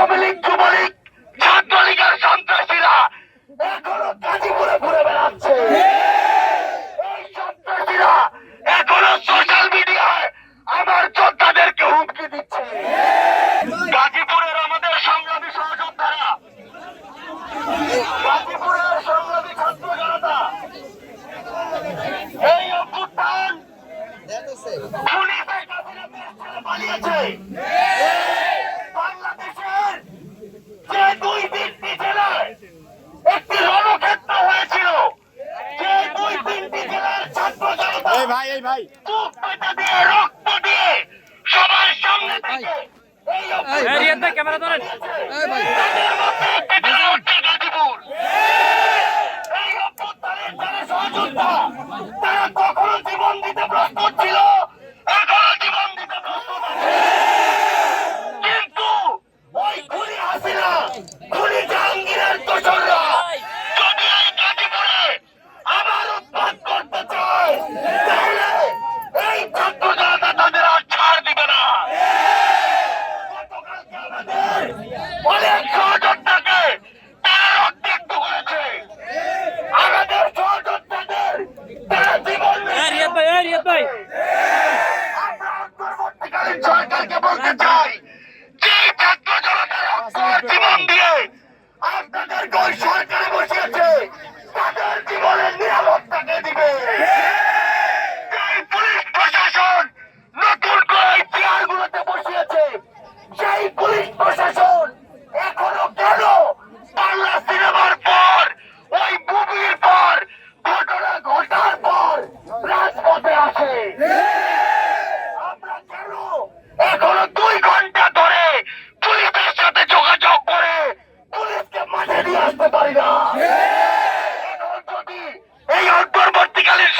আওয়ামী লীগ, যুবলীগ, ছাত্রলীগের সন্ত্রাসীরা এখনো গাজীপুরে ঘুরে বেড়াচ্ছে। এই সন্ত্রাসীরা এখনো সোশ্যাল মিডিয়ায় আমার যোদ্ধাদেরকে হুমকি দিচ্ছে। গাজীপুরের আমাদের সংগ্রামী সহযোদ্ধারা, গাজীপুরের সংগ্রামী ছাত্র জনতা এই অভ্যুত্থান খুনি শেখ হাসিনা দেশ ছেড়ে পালিয়েছে। বাংলাদেশের যে 2-3টি জেলায় একটি রণক্ষেত্র হয়েছিল, যে 2-3টি জেলার ছাত্র জনতা বুক পেতে দিয়ে রক্ত দিয়ে সবার সামনে থেকে এই ক্যামেরা ধরেন। তাদের মধ্যে একটি জেলা হচ্ছে গাজীপুর। এই অভ্যুত্থানের যারা সহযোদ্ধা, তারা কখনো জীবন দিতে প্রস্তুত ছিল, এখনো জীবন দিতে প্রস্তুত আছে। কিন্তু ওই খুনি হাসিনা, খুনি জাহাঙ্গীরের দোসররা যদি এই গাজীপুরে আবার উৎপাত করতে চায়, তাহলে এই ছাত্র জনতা তাদের আর ছাড় দিবে না। গতকালকে আমাদের অনেক সহযোদ্ধাকে তারা রক্তাক্ত করেছে। আমাদের সহযোদ্ধাদের তারা জীবন দিয়েছে। আমরা অন্তর্বর্তীকালীন সরকারকে বলতে চাই, যে ছাত্র জনতা রক্ত আর জীবন দিয়ে আপনাদেরকে ওই সরকারে বসিয়েছে, তাদের জীবনের নিরাপত্তাকে দিবে। এই পুলিশ প্রশাসন নতুন করে এই চেয়ারগুলোতে বসিয়েছে, সেই পুলিশ প্রশাসন এখনো কেন বাংলা সিনেমার পর, ওই মুভির পর, ঘটনা ঘটার পর রাজপথে আসে? আমরা কেন এখনো 2 ঘন্টা ধরে পুলিশের সাথে যোগাযোগ করে পুলিশকে মাঠে নিয়ে আসতে পারি না? এখন যদি এই অন্তর্বর্তীকালীন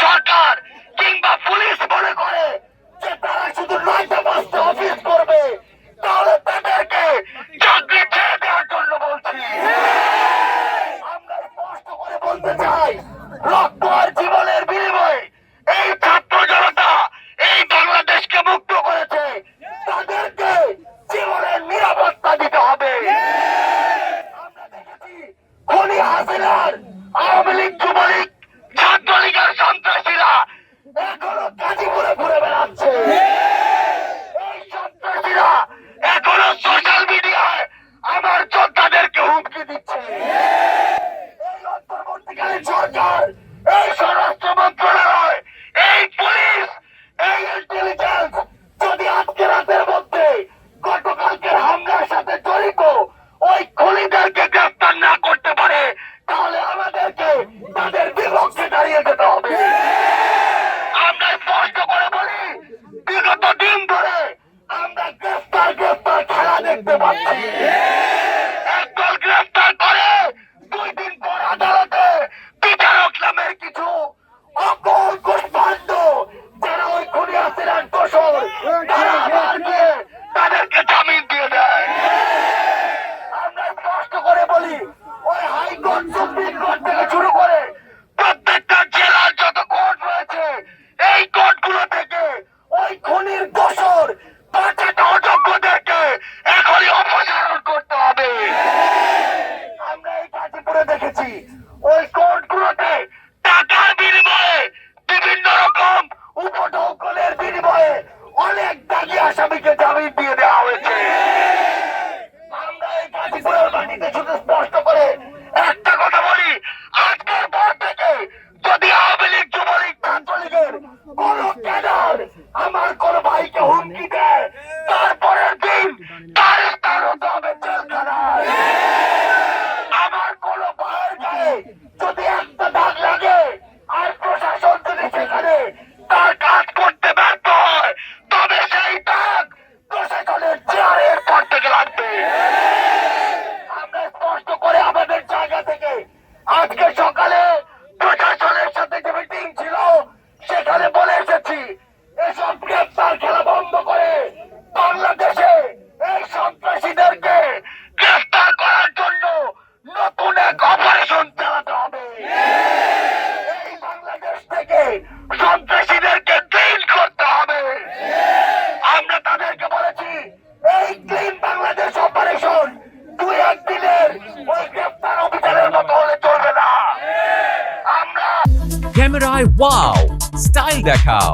বাংলায় ওয়াও স্টাইল দেখাও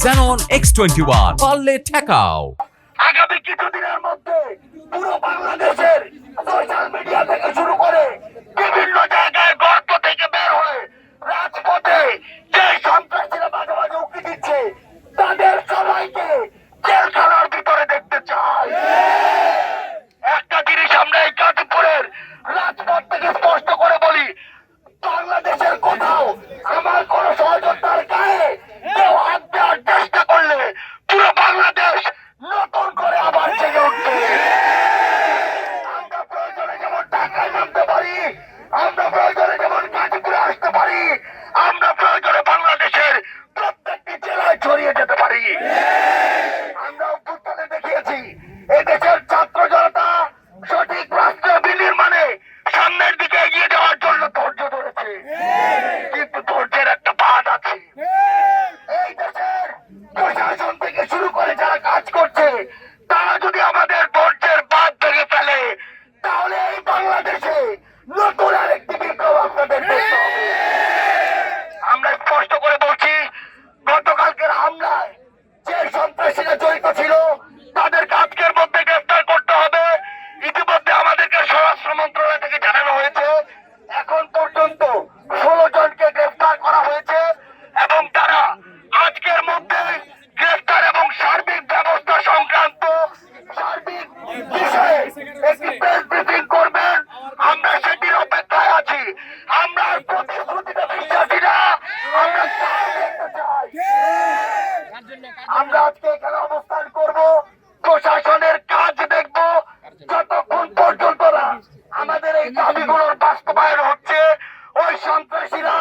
Xenon X21 পারলে ঠেকাও। আগামী কিছুদিনের মধ্যে পুরো বাংলাদেশের সোশ্যাল মিডিয়া থেকে শুরু করে বিভিন্ন জায়গায় গর্ত থেকে বের হয়ে রাজপথে যে সন্ত্রাসীরা মাঝে মাঝে উঁকি দিচ্ছে তাদের সবাইকে জেলখানার ভিতরে দেখতে চাই। একটা জিনিস আমরা এই গাজীপুরের রাজপথ থেকে স্পষ্ট করে বলি, বাংলাদেশের কোথাও আমার কোন সহযোদ্ধার গায়ে কেউ হাত দেওয়ার চেষ্টা করলে পুরো বাংলাদেশ নতুন করে আবার জেগে উঠবে। আমরা প্রয়োজনে যেমন ঢাকায় নামতে পারি, আমরা প্রয়োজনে যেমন গাজীপুরে আসতে পারি, আমরা প্রয়োজনে বাংলাদেশের প্রত্যেকটি জেলায় ছড়িয়ে যেতে পারি। আমরা অভ্যুত্থানে দেখিয়েছি এই দেশের ছাত্র জনতা সঠিক রাষ্ট্র বিনির্মাণে সামনের দিকে এগিয়ে যাওয়ার জন্য ধৈর্য ধরেছে, কিন্তু ধৈর্যের একটা বাঁধ আছে। এই দেশের প্রশাসন থেকে শুরু করে যারা কাজ করছে তারা যদি আমাদের ধৈর্যের বাঁধ ভেঙে ফেলে তাহলে এই বাংলাদেশে নতুন আরেকটি বিপ্লব আপনাদের দেখতে হবে। আমরা স্পষ্ট করে বলছি, গতকালকের হামলায় যে সন্ত্রাসীরা জড়িত ছিল তাদেরকে আজকের মধ্যে গ্রেফতার করতে হবে। ইতিমধ্যে আমাদেরকে স্বরাষ্ট্র মন্ত্রণালয় থেকে জানানো হয়েছে এখন পর্যন্ত 16 জনকে গ্রেফতার করা হয়েছে এবং তারা আজকের মধ্যে গ্রেফতার এবং সার্বিক ব্যবস্থা সংক্রান্ত সার্বিক বিষয়ে একটি প্রেস ব্রিফিং করবেন। আমরা সেটির অপেক্ষায় আছি। আমরা আর প্রতিশ্রুতিতে বিশ্বাসী না, আমরা কাজ দেখতে চাই। আমরা আজকে এখানে অবস্থান করব, প্রশাসনের কাজ দেখব যতক্ষণ পর্যন্ত না আমাদের এই দাবিগুলোর বাস্তবায়ন হচ্ছে। ওই সন্ত্রাসীরা